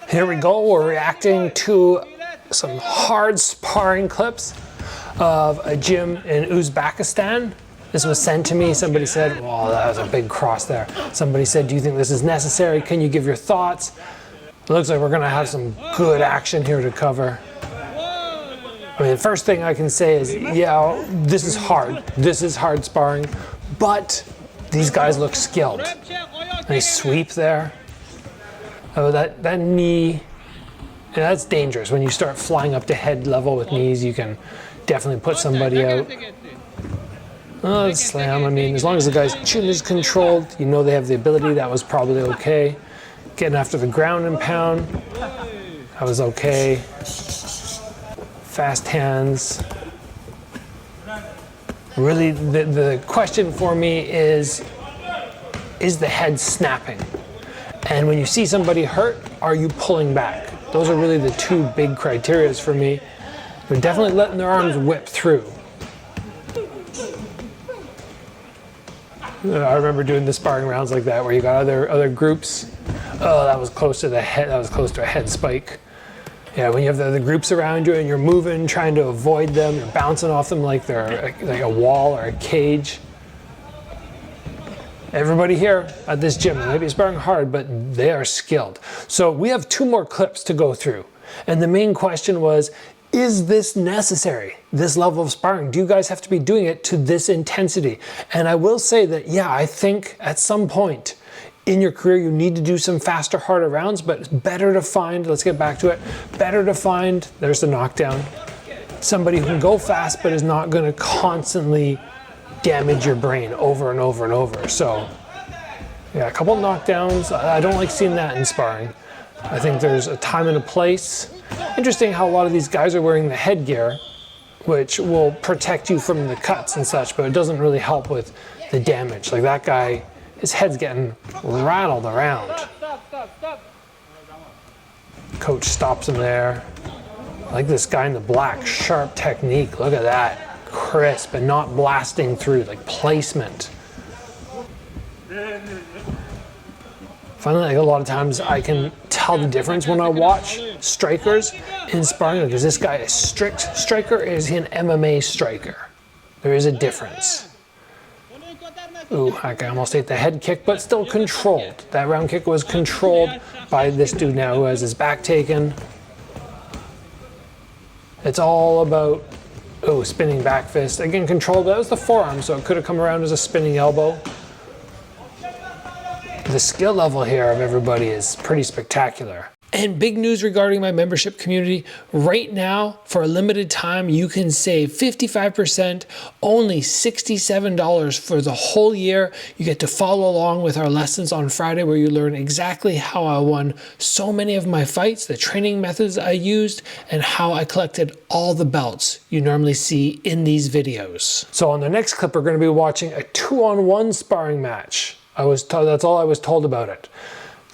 Here we go, we're reacting to some hard sparring clips of a gym in Uzbekistan. This was sent to me. Somebody said, well, that was a big cross there. Somebody said, do you think this is necessary? Can you give your thoughts? It looks like we're gonna have some good action here to cover. I mean, the first thing I can say is, yeah, this is hard. This is hard sparring, but these guys look skilled. Nice sweep there. Oh, that knee, yeah, that's dangerous. When you start flying up to head level with knees, you can definitely put somebody out. Oh, slam, I mean, as long as the guy's chin is controlled, you know they have the ability, that was probably okay. Getting after the ground and pound, that was okay. Fast hands. Really, the question for me is the head snapping? And when you see somebody hurt, are you pulling back? Those are really the two big criteria for me. They're definitely letting their arms whip through. I remember doing the sparring rounds like that where you got other groups. Oh, that was close to the head. That was close to a head spike. Yeah, when you have the other groups around you and you're moving, trying to avoid them, you're bouncing off them like they're like a wall or a cage. Everybody here at this gym, maybe sparring hard, but they are skilled. So we have 2 more clips to go through. And the main question was, is this necessary? This level of sparring? Do you guys have to be doing it to this intensity? And I will say that, yeah, I think at some point in your career, you need to do some faster, harder rounds, but it's better to find, let's get back to it, better to find, there's the knockdown, somebody who can go fast, but is not gonna constantly damage your brain over and over and over. So yeah, a couple knockdowns. I don't like seeing that in sparring. I think there's a time and a place. Interesting how a lot of these guys are wearing the headgear, which will protect you from the cuts and such, but it doesn't really help with the damage. Like that guy, his head's getting rattled around. Coach stops him there. I like this guy in the black, sharp technique. Look at that. Crisp and not blasting through, like placement. Finally, like a lot of times I can tell the difference when I watch strikers in sparring. Like, is this guy a strict striker or is he an MMA striker? There is a difference. Ooh, that guy almost ate the head kick, but still controlled. That round kick was controlled by this dude now who has his back taken. It's all about, oh, spinning back fist. Again, controlled, that was the forearm, so it could have come around as a spinning elbow. The skill level here of everybody is pretty spectacular. And big news regarding my membership community. Right now, for a limited time, you can save 55%, only $67 for the whole year. You get to follow along with our lessons on Friday where you learn exactly how I won so many of my fights, the training methods I used, and how I collected all the belts you normally see in these videos. So on the next clip, we're going to be watching a 2-on-1 sparring match. That's all I was told about it.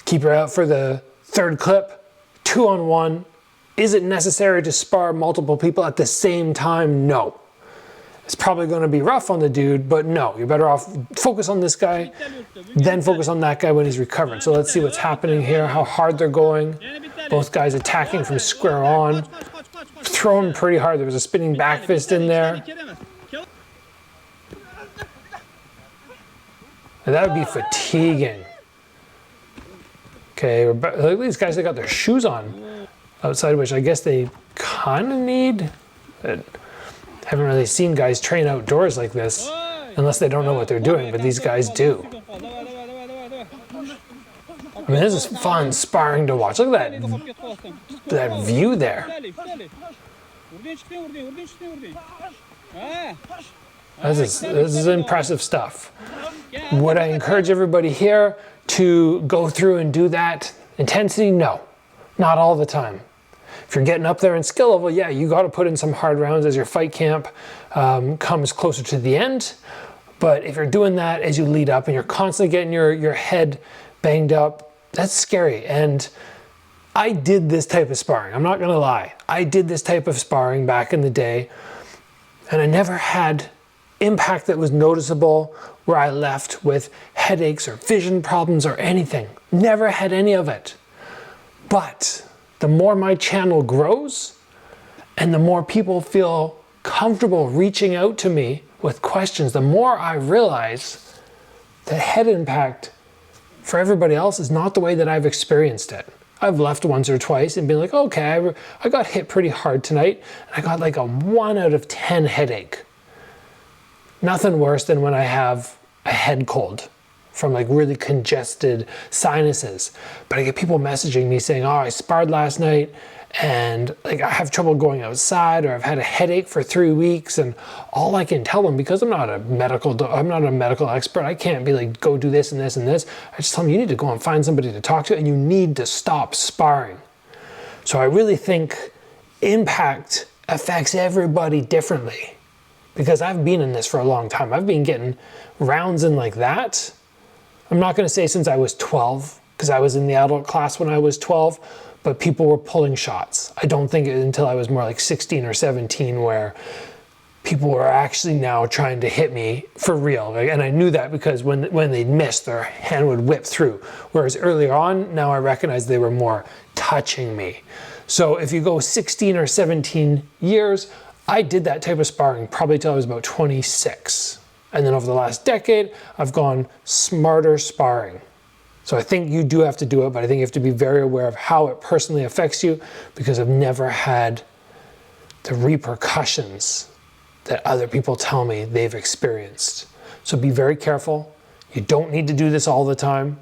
Keep your eye out for the 3rd clip, 2-on-1. Is it necessary to spar multiple people at the same time? No. It's probably going to be rough on the dude, but no. You're better off focus on this guy, then focus on that guy when he's recovering. So let's see what's happening here, how hard they're going. Both guys attacking from square on. Throwing pretty hard. There was a spinning back fist in there. And that would be fatiguing. Okay, look at these guys, they got their shoes on outside, which I guess they kind of need. I haven't really seen guys train outdoors like this unless they don't know what they're doing, but these guys do. I mean, this is fun sparring to watch. Look at that view there. This is impressive stuff. Would I encourage everybody here to go through and do that intensity? No, not all the time. If you're getting up there in skill level, yeah, you got to put in some hard rounds as your fight camp comes closer to the end. But if you're doing that as you lead up and you're constantly getting your head banged up, that's scary. And I did this type of sparring. I'm not going to lie. I did this type of sparring back in the day, and I never had impact that was noticeable where I left with headaches or vision problems or anything. Never had any of it. But the more my channel grows and the more people feel comfortable reaching out to me with questions, the more I realize that head impact for everybody else is not the way that I've experienced it. I've left once or twice and been like, okay, I got hit pretty hard tonight, and I got like a 1 out of 10 headache. Nothing worse than when I have a head cold from like really congested sinuses. But I get people messaging me saying, oh, I sparred last night and like I have trouble going outside, or I've had a headache for 3 weeks, and all I can tell them, because I'm not a medical expert, I can't be like, go do this and this and this. I just tell them, you need to go and find somebody to talk to, and you need to stop sparring. So I really think impact affects everybody differently, because I've been in this for a long time. I've been getting rounds in like that. I'm not going to say since I was 12, because I was in the adult class when I was 12, but people were pulling shots. I don't think until I was more like 16 or 17 where people were actually now trying to hit me for real. And I knew that because when they'd miss, their hand would whip through. Whereas earlier on, now I recognize they were more touching me. So if you go 16 or 17 years, I did that type of sparring probably till I was about 26. And then over the last decade, I've gone smarter sparring. So I think you do have to do it, but I think you have to be very aware of how it personally affects you, because I've never had the repercussions that other people tell me they've experienced. So be very careful. You don't need to do this all the time.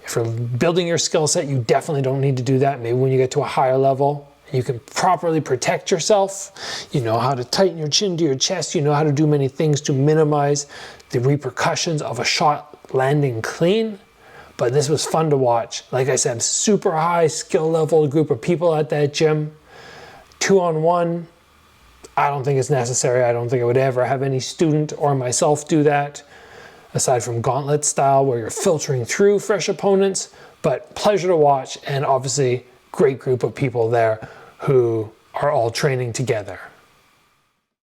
If you're building your skill set, you definitely don't need to do that. Maybe when you get to a higher level, you can properly protect yourself. You know how to tighten your chin to your chest. You know how to do many things to minimize the repercussions of a shot landing clean. But this was fun to watch. Like I said, super high skill level group of people at that gym. 2-on-1, I don't think it's necessary. I don't think I would ever have any student or myself do that, aside from gauntlet style where you're filtering through fresh opponents. But pleasure to watch, and obviously great group of people there who are all training together.